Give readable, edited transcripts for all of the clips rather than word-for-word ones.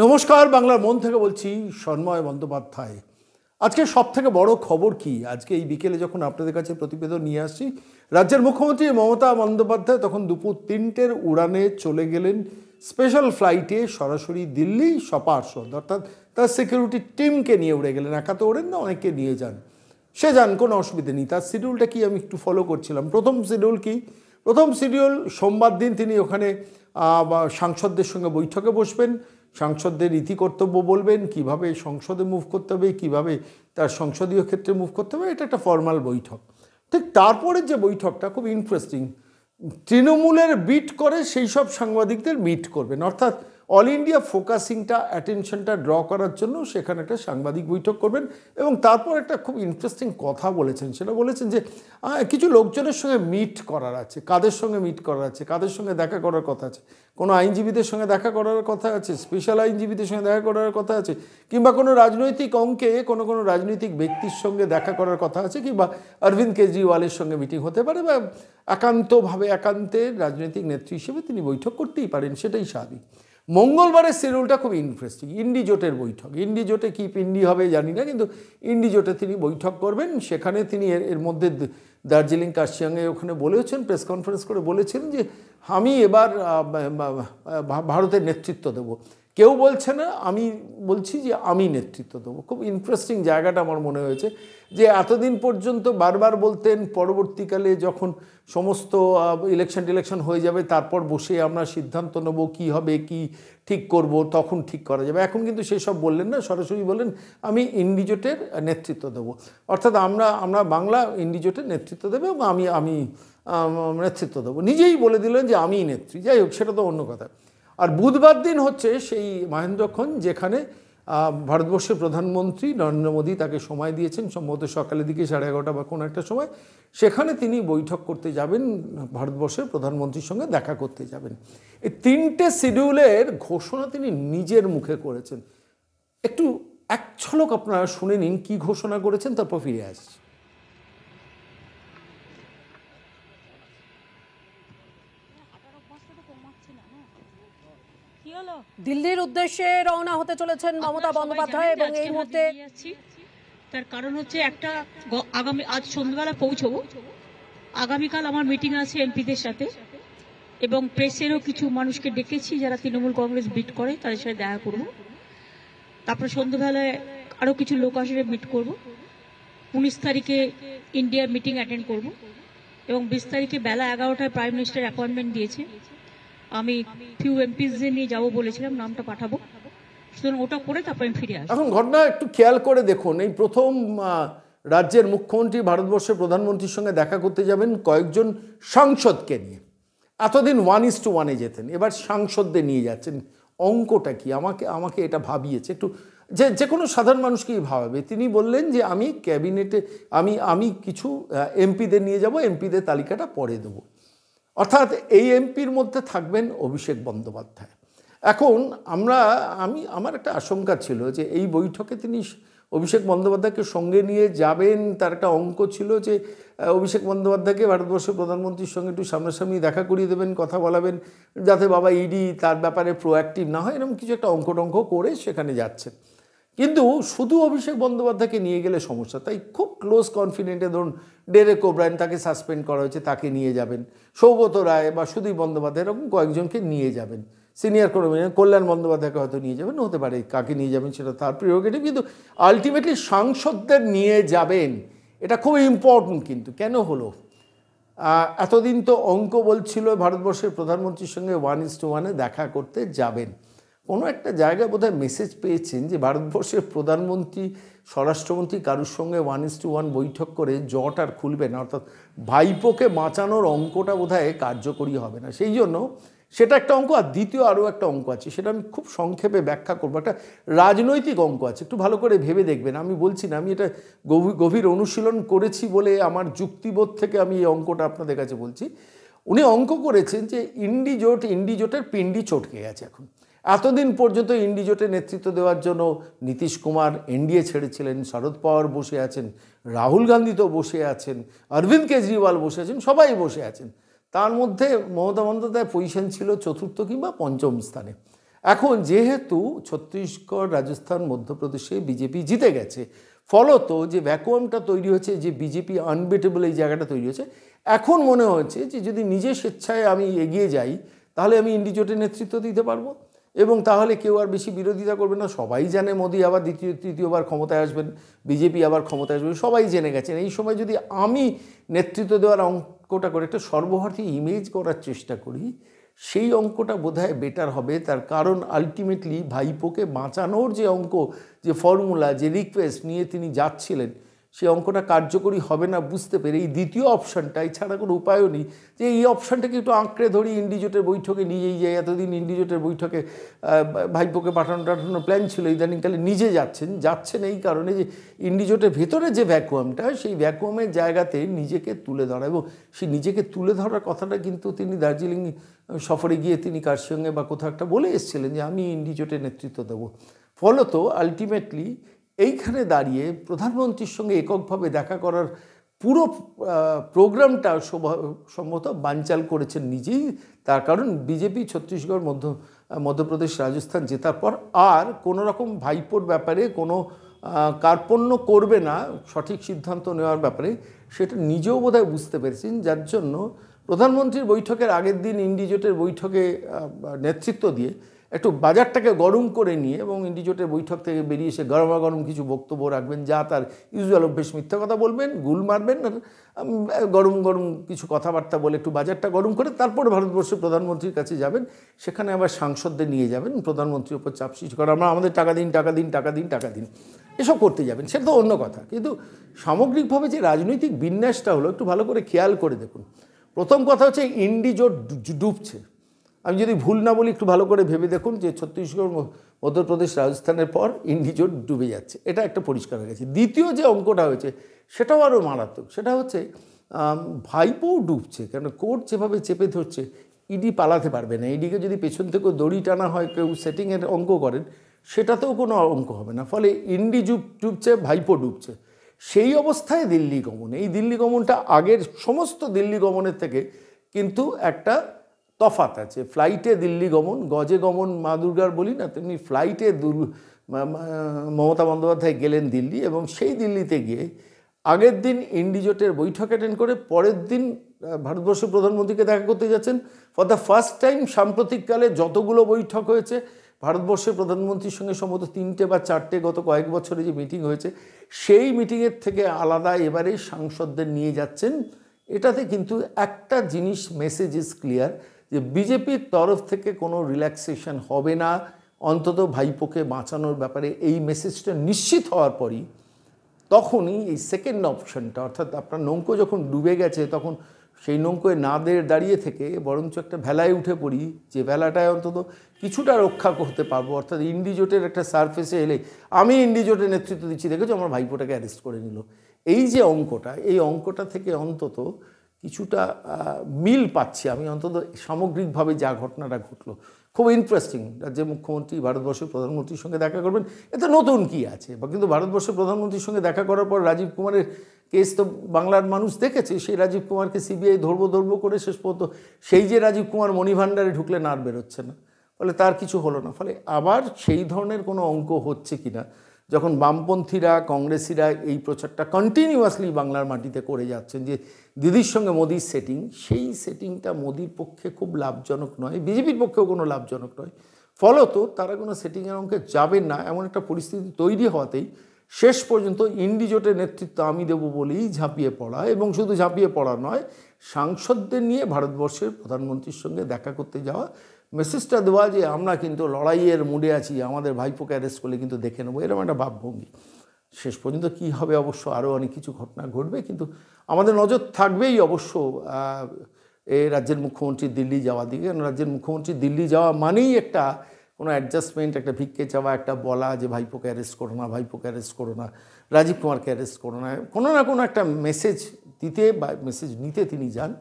নমস্কার, বাংলার মন থেকে বলছি সন্ময় বন্দ্যোপাধ্যায়। আজকে সবথেকে বড় খবর কি, আজকে এই বিকেলে যখন আপনাদের কাছে প্রতিবেদন নিয়ে আসছি, রাজ্যের মুখ্যমন্ত্রী মমতা বন্দ্যোপাধ্যায় তখন দুপুর 3টের উড়ানে চলে গেলেন স্পেশাল ফ্লাইটে সরাসরি দিল্লি সপার্ষদ, অর্থাৎ তার সিকিউরিটি টিমকে নিয়ে উড়ে গেলেন। একা তো ওড়েন না, অনেককে নিয়ে যান, সে যান, কোনো অসুবিধা নেই। তার শিডিউলটা কি আমি একটু ফলো করছিলাম। প্রথম শিডিউল সোমবার দিন তিনি ওখানে সাংসদদের সঙ্গে বৈঠকে বসবেন, সাংসদদের রীতি কর্তব্য বলবেন, কিভাবে সংসদে মুভ করতে হবে, কিভাবে তার সংসদীয় ক্ষেত্রে মুভ করতে হবে। এটা একটা ফর্মাল বৈঠক। ঠিক তারপরে যে বৈঠকটা খুব ইন্টারেস্টিং, তৃণমূলের বিট করে সেই সব সাংবাদিকদের মিট করবেন, অর্থাৎ অল ইন্ডিয়া ফোকাসিংটা, অ্যাটেনশনটা ড্র করার জন্য সেখানে একটা সাংবাদিক বৈঠক করবেন। এবং তারপর একটা খুব ইন্টারেস্টিং কথা বলেছেন, সেটা বলেছেন যে কিছু লোকজনের সঙ্গে মিট করার আছে। কাদের সঙ্গে মিট করার আছে, কাদের সঙ্গে দেখা করার কথা আছে? কোনো আইনজীবীদের সঙ্গে দেখা করার কথা আছে, স্পেশাল আইনজীবীদের সঙ্গে দেখা করার কথা আছে, কিংবা কোনো রাজনৈতিক অঙ্কে কোনো রাজনৈতিক ব্যক্তির সঙ্গে দেখা করার কথা আছে, কিংবা অরবিন্দ কেজরিওয়ালের সঙ্গে মিটিং হতে পারে, বা একান্তের রাজনৈতিক নেত্রী হিসেবে তিনি বৈঠক করতেই পারেন, সেটাই স্বাভাবিক। মঙ্গলবারের শিডিউলটা খুব ইন্টারেস্টিং, ইন্ডি জোটের বৈঠক। ইন্ডি জোটে কী পিন্ডি হবে জানি না, কিন্তু ইন্ডি জোটে তিনি বৈঠক করবেন। সেখানে তিনি এর মধ্যে দার্জিলিং, কার্শিয়াংয়ে ওখানে বলেছেন, প্রেস কনফারেন্স করে বলেছেন যে আমি এবার ভারতের নেতৃত্ব দেব। কেউ বলছে না, আমি বলছি যে আমি নেতৃত্ব দেবো। খুব ইন্টারেস্টিং জায়গাটা আমার মনে হয়েছে, যে এতদিন পর্যন্ত বারবার বলতেন পরবর্তীকালে যখন সমস্ত ইলেকশন হয়ে যাবে তারপর বসে আমরা সিদ্ধান্ত নেব কী হবে, কি ঠিক করব, তখন ঠিক করা যাবে। এখন কিন্তু সেসব বললেন না, সরাসরি বললেন আমি ইন্ডি জোটের নেতৃত্ব দেবো, অর্থাৎ আমরা বাংলা ইন্ডি জোটের নেতৃত্ব দেবে এবং আমি নেতৃত্ব দেবো। নিজেই বলে দিলেন যে আমিই নেত্রী। যাই হোক, সেটা তো অন্য কথা। আর বুধবার দিন হচ্ছে সেই মহেন্দ্রক্ষণ, যেখানে ভারতবর্ষের প্রধানমন্ত্রী নরেন্দ্র মোদী তাকে সময় দিয়েছেন, সম্ভবত সকালের দিকে 11:30 বা কোনো একটা সময়, সেখানে তিনি বৈঠক করতে যাবেন, ভারতবর্ষের প্রধানমন্ত্রীর সঙ্গে দেখা করতে যাবেন। এই 3টে শিডিউলের ঘোষণা তিনি নিজের মুখে করেছেন। একটু এক ঝলক আপনারা শুনে নিন কী ঘোষণা করেছেন, তারপর ফিরে আসছি। দিল্লির উদ্দেশ্যে রওনা হতে চলেছেন মমতা বন্দ্যোপাধ্যায়, এবং এই মুহূর্তে তার কারণ হচ্ছে একটা, আজ সন্ধ্যাবেলা পৌঁছবো, আগামীকাল আমার মিটিং আছে এমপিদের সাথে, এবং প্রেসেরও কিছু মানুষকে ডেকেছি যারা তৃণমূল কংগ্রেস বিট করে, তাদের সাথে দেখা করব। তারপরে সন্ধ্যাবেলায় আরও কিছু লোক আসবে, মিট করব। 19 তারিখে ইন্ডিয়ার মিটিং অ্যাটেন্ড করব, এবং 20 তারিখে বেলা 11টায় প্রাইম মিনিস্টার অ্যাপয়েন্টমেন্ট দিয়েছে। আমি ফিউ এমপিসদের নিয়ে যাবো বলেছিলাম, নামটা পাঠাবো, সুতরাং ওটা করে তারপর আমি ফিরে আসবো। এখন ঘটনা একটু খেয়াল করে দেখুন, এই প্রথম রাজ্যের মুখ্যমন্ত্রী ভারতবর্ষের প্রধানমন্ত্রীর সঙ্গে দেখা করতে যাবেন কয়েকজন সাংসদকে নিয়ে। এতদিন 1:1 যেতেন, এবার সাংসদদের নিয়ে যাচ্ছেন। অঙ্কটা কি আমাকে এটা ভাবিয়েছে একটু, যে কোনো সাধারণ মানুষকেই ভাবাবে। তিনি বললেন যে আমি ক্যাবিনেটে আমি কিছু এমপিদের নিয়ে যাব, এমপিদের তালিকাটা পরে দেবো। অর্থাৎ এই এমপির মধ্যে থাকবেন অভিষেক বন্দ্যোপাধ্যায়। এখন আমার একটা আশঙ্কা ছিল যে এই বৈঠকে তিনি অভিষেক বন্দ্যোপাধ্যায়কে সঙ্গে নিয়ে যাবেন। তার একটা অঙ্ক ছিল যে অভিষেক বন্দ্যোপাধ্যায়কে ভারতবর্ষের প্রধানমন্ত্রীর সঙ্গে একটু সামনাসামনি দেখা করিয়ে দেবেন, কথা বলাবেন, যাতে বাবা ইডি তার ব্যাপারে প্রোঅ্যাক্টিভ না হয়, এরকম কিছু একটা অঙ্ক করে সেখানে যাচ্ছেন। কিন্তু শুধু অভিষেক বন্দ্যোপাধ্যায়কে নিয়ে গেলে সমস্যা, তাই খুব ক্লোজ কনফিডেন্টে, ধরুন ডেরেক ওব্রায়েন, তাকে সাসপেন্ড করা হয়েছে, তাকে নিয়ে যাবেন, সৌগত রায় বা সুদীপ বন্দ্যোপাধ্যায়, এরকম কয়েকজনকে নিয়ে যাবেন। সিনিয়র কোনো কল্যাণ বন্দ্যোপাধ্যায়কে হয়তো নিয়ে যাবেন, হতে পারে, কাকে নিয়ে যাবেন সেটা তার প্রিরোগেটিভ, কিন্তু আলটিমেটলি সাংসদদের নিয়ে যাবেন। এটা খুব ইম্পর্টেন্ট। কিন্তু কেন হলো? এতদিন তো অঙ্ক বলছিল ভারতবর্ষের প্রধানমন্ত্রীর সঙ্গে 1:1 দেখা করতে যাবেন। কোনো একটা জায়গায় বোধহয় মেসেজ পেয়েছেন যে ভারতবর্ষের প্রধানমন্ত্রী, স্বরাষ্ট্রমন্ত্রী কারোর সঙ্গে 1:1 বৈঠক করে জট আর খুলবে না, অর্থাৎ ভাইপোকে বাঁচানোর অঙ্কটা বোধহয় কার্যকরী হবে না। সেই জন্য সেটা একটা অঙ্ক। আর দ্বিতীয় আরও একটা অঙ্ক আছে, সেটা আমি খুব সংক্ষেপে ব্যাখ্যা করবো। একটা রাজনৈতিক অঙ্ক আছে, একটু ভালো করে ভেবে দেখবেন। আমি বলছি না, আমি এটা গভীর অনুশীলন করেছি বলে আমার যুক্তিবোধ থেকে আমি এই অঙ্কটা আপনাদের কাছে বলছি। উনি অঙ্ক করেছেন যে ইন্ডি জোটের পিন্ডি চটকে গেছে। এখন এতদিন পর্যন্ত ইন্ডি জোটের নেতৃত্ব দেওয়ার জন্য নীতিশ কুমার এনডিএ ছেড়েছিলেন, শরদ পাওয়ার বসে আছেন, রাহুল গান্ধী তো বসে আছেন, অরবিন্দ কেজরিওয়াল বসে আছেন, সবাই বসে আছেন। তার মধ্যে মমতা বন্দ্যোপাধ্যায়ের পজিশন ছিল চতুর্থ কিংবা পঞ্চম স্থানে। এখন যেহেতু ছত্তিশগড়, রাজস্থান, মধ্যপ্রদেশে বিজেপি জিতে গেছে, ফলত যে ভ্যাকুয়ামটা তৈরি হয়েছে, যে বিজেপি আনবিটেবল এই জায়গাটা তৈরি হয়েছে, এখন মনে হচ্ছে যে যদি নিজের স্বেচ্ছায় আমি এগিয়ে যাই তাহলে আমি ইন্ডিজোটের নেতৃত্ব দিতে পারবো এবং তাহলে কেউ আর বেশি বিরোধিতা করবে না। সবাই জানে মোদি আবার তৃতীয়বার ক্ষমতায় আসবেন, বিজেপি আবার ক্ষমতায় আসবেন, সবাই জেনে গেছেন। এই সময় যদি আমি নেতৃত্ব দেওয়ার অঙ্কটা করে একটা সর্বভারতীয় ইমেজ করার চেষ্টা করি, সেই অঙ্কটা বোধহয় বেটার হবে। তার কারণ আলটিমেটলি ভাইপোকে বাঁচানোর যে অঙ্ক, যে ফর্মুলা, যে রিকোয়েস্ট নিয়ে তিনি যাচ্ছিলেন, সেই অঙ্কটা কার্যকরী হবে না বুঝতে পেরে এই দ্বিতীয় অপশানটা, এছাড়া কোনো উপায়ও নেই যে এই অপশানটাকে একটু আঁকড়ে ধরি, ইন্ডিজোটের বৈঠকে নিজেই যাই। এতদিন ইন্ডিজোটের বৈঠকে ভাইপোকে পাঠানোর প্ল্যান ছিল, ইদানিংকালে নিজে যাচ্ছেন এই কারণে যে ইন্ডিজোটের ভেতরে যে ভ্যাকুয়ামটা, সেই ভ্যাকুয়ামের জায়গাতে নিজেকে তুলে ধরা। এবং সেই নিজেকে তুলে ধরার কথাটা কিন্তু তিনি দার্জিলিং সফরে গিয়ে তিনি কার সঙ্গে বা কোথাও একটা বলে এসেছিলেন যে আমি ইন্ডিজোটের নেতৃত্ব দেবো। ফলত আলটিমেটলি এইখানে দাঁড়িয়ে প্রধানমন্ত্রীর সঙ্গে এককভাবে দেখা করার পুরো প্রোগ্রামটা সম্ভবত বানচাল করেছেন নিজেই। তার কারণ বিজেপি ছত্তিশগড়, মধ্যপ্রদেশ, রাজস্থান জেতার পর আর কোনো রকম ভাইপোর ব্যাপারে কোনো কার্পণ্য করবে না সঠিক সিদ্ধান্ত নেওয়ার ব্যাপারে, সেটা নিজেও বোধহয় বুঝতে পেরেছেন। যার জন্য প্রধানমন্ত্রীর বৈঠকের আগের দিন ইন্ডিজোটের বৈঠকে নেতৃত্ব দিয়ে একটু বাজারটাকে গরম করে নিয়ে এবং ইন্ডিজোটের বৈঠক থেকে বেরিয়ে এসে গরমাগরম কিছু বক্তব্য রাখবেন, যা তার ইউজুয়াল অভ্যেস, মিথ্যা কথা বলবেন, গুল মারবেন, আর গরম গরম কিছু কথাবার্তা বলে একটু বাজারটা গরম করে তারপরে ভারতবর্ষের প্রধানমন্ত্রীর কাছে যাবেন। সেখানে আবার সাংসদদের নিয়ে যাবেন, প্রধানমন্ত্রীর ওপর চাপ সৃষ্টি করা, আমাদের টাকা দিন, টাকা দিন, টাকা দিন, টাকা দিন, এসব করতে যাবেন, সেটা তো অন্য কথা। কিন্তু সামগ্রিকভাবে যে রাজনৈতিক বিন্যাসটা হলো, একটু ভালো করে খেয়াল করে দেখুন। প্রথম কথা হচ্ছে ইন্ডিজোট ডুবছে। আমি যদি ভুল না বলি, একটু ভালো করে ভেবে দেখুন যে ছত্তিশগড়, মধ্যপ্রদেশ, রাজস্থানের পর ইন্ডিজোট ডুবে যাচ্ছে, এটা একটা পরিষ্কার হয়ে গেছে। দ্বিতীয় যে অঙ্কটা হয়েছে সেটাও আরও মারাত্মক, সেটা হচ্ছে ভাইপোও ডুবছে। কেন, কোর্ট যেভাবে চেপে ধরছে, ইডি পালাতে পারবে না। ইডিকে যদি পেছন থেকেও দড়ি টানা হয়, কেউ সেটিংয়ের অঙ্ক করেন, সেটাতেও কোনো অঙ্ক হবে না। ফলে ইন্ডি ডুবছে, ভাইপো ডুবছে। সেই অবস্থায় দিল্লি গমন, এই দিল্লি গমনটা আগের সমস্ত দিল্লি গমনের থেকে কিন্তু একটা তফাৎ আছে। ফ্লাইটে দিল্লি গমন, গজে গমন মা দুর্গার বলি না, তেমনি ফ্লাইটে মমতা বন্দ্যোপাধ্যায় গেলেন দিল্লি, এবং সেই দিল্লিতে গিয়ে আগের দিন ইন্ডিজোটের বৈঠক অ্যাটেন্ড করে পরের দিন ভারতবর্ষের প্রধানমন্ত্রীকে দেখা করতে যাচ্ছেন। ফর দ্য ফার্স্ট টাইম সাম্প্রতিককালে যতগুলো বৈঠক হয়েছে ভারতবর্ষের প্রধানমন্ত্রীর সঙ্গে, সম্ভবত 3টে বা 4টে গত কয়েক বছরে যে মিটিং হয়েছে, সেই মিটিংয়ের থেকে আলাদা এবারে সাংসদদের নিয়ে যাচ্ছেন। এটাতে কিন্তু একটা জিনিস, মেসেজ ইজ ক্লিয়ার, যে বিজেপির তরফ থেকে কোনো রিল্যাক্সেশন হবে না, অন্তত ভাইপোকে বাঁচানোর ব্যাপারে এই মেসেজটা নিশ্চিত হওয়ার পরই তখনই এই সেকেন্ড অপশনটা, অর্থাৎ আপনার নৌকো যখন ডুবে গেছে, তখন সেই নৌকোয় না দাঁড়িয়ে থেকে বরঞ্চ একটা ভেলায় উঠে পড়ি, যে ভেলাটায় অন্তত কিছুটা রক্ষা করতে পারবো। অর্থাৎ ইন্ডিজোটের একটা সারফেসে এলে আমি ইন্ডিজোটের নেতৃত্ব দিচ্ছি, দেখেছো আমার ভাইপোটাকে অ্যারেস্ট করে নিল, এই যে অঙ্কটা, এই অঙ্কটা থেকে অন্তত কিছুটা মিল পাচ্ছি আমি, অন্তত সামগ্রিকভাবে যা ঘটনাটা ঘটলো। খুব ইন্টারেস্টিং। রাজ্যের মুখ্যমন্ত্রী ভারতবর্ষের প্রধানমন্ত্রীর সঙ্গে দেখা করবেন, এতে নতুন কী আছে? বা কিন্তু ভারতবর্ষের প্রধানমন্ত্রীর সঙ্গে দেখা করার পর রাজীব কুমারের কেস তো বাংলার মানুষ দেখেছে। সেই রাজীব কুমারকে সিবিআই ধরবো করে শেষ পর্যন্ত সেই যে রাজীব কুমার মণিভাণ্ডারে ঢুকলেন আর বেরোচ্ছে না, ফলে তার কিছু হলো না। ফলে আবার সেই ধরনের কোনো অঙ্ক হচ্ছে কি না, যখন বামপন্থীরা, কংগ্রেসিরা এই প্রচারটা কন্টিনিউয়াসলি বাংলার মাটিতে করে যাচ্ছেন যে দিদির সঙ্গে মোদির সেটিং, সেই সেটিংটা মোদির পক্ষে খুব লাভজনক নয়, বিজেপির পক্ষেও কোনো লাভজনক নয়। ফলত তারা কোনো সেটিংয়ের অঙ্কে যাবেন না, এমন একটা পরিস্থিতি তৈরি হওয়াতেই শেষ পর্যন্ত ইন্ডিজোটের নেতৃত্ব আমি দেবো বলেই ঝাঁপিয়ে পড়া, এবং শুধু ঝাঁপিয়ে পড়া নয়, সাংসদদের নিয়ে ভারতবর্ষের প্রধানমন্ত্রীর সঙ্গে দেখা করতে যাওয়া, মেসেজটা দেওয়া যে আমরা কিন্তু লড়াইয়ের মুডে আছি, আমাদের ভাইপোকে অ্যারেস্ট করলে কিন্তু দেখে নেবো, এরকম একটা ভাবভঙ্গি। শেষ পর্যন্ত কী হবে অবশ্য আরও অনেক কিছু ঘটনা ঘটবে, কিন্তু আমাদের নজর থাকবেই অবশ্য এই রাজ্যের মুখ্যমন্ত্রী দিল্লি যাওয়া দিকে। কারণ রাজ্যের মুখ্যমন্ত্রী দিল্লি যাওয়া মানেই একটা কোনো অ্যাডজাস্টমেন্ট, একটা ভিক্ষে চাওয়া, একটা বলা যে ভাইপোকে অ্যারেস্ট করো না, ভাইপোকে অ্যারেস্ট করো না, রাজীব কুমারকে অ্যারেস্ট করো না, কোনো না কোনো একটা মেসেজ দিতে বা মেসেজ নিতে তিনি যান।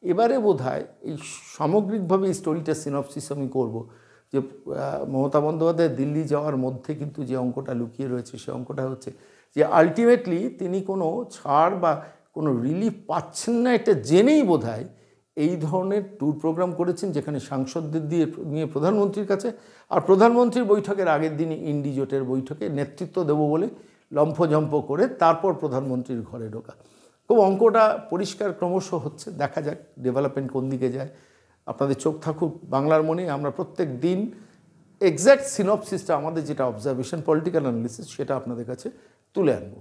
এবারে বোধহয় এই সামগ্রিকভাবে এই স্টোরিটা সিনপসিস আমি করবো যে মমতা বন্দ্যোপাধ্যায় দিল্লি যাওয়ার মধ্যে কিন্তু যে অঙ্কটা লুকিয়ে রয়েছে, সে অঙ্কটা হচ্ছে যে আলটিমেটলি তিনি কোনো ছাড় বা কোনো রিলিফ পাচ্ছেন না, এটা জেনেই বোধহয় এই ধরনের ট্যুর প্রোগ্রাম করেছেন যেখানে সাংসদদের নিয়ে প্রধানমন্ত্রীর কাছে, আর প্রধানমন্ত্রীর বৈঠকের আগের দিনই ইন্ডি জোটের বৈঠকে নেতৃত্ব দেব বলে লম্ফজম্প করে তারপর প্রধানমন্ত্রীর ঘরে ঢোকা। খুব অঙ্কটা পরিষ্কার ক্রমশ হচ্ছে, দেখা যাক ডেভেলপমেন্ট কোন দিকে যায়। আপনাদের চোখ থাকুক বাংলার মনে। আমরা প্রত্যেক দিন এক্স্যাক্ট সিনপসিসটা, আমাদের যেটা অবজারভেশন, পলিটিক্যাল অ্যানালিসিস, সেটা আপনাদের কাছে তুলে আনবো।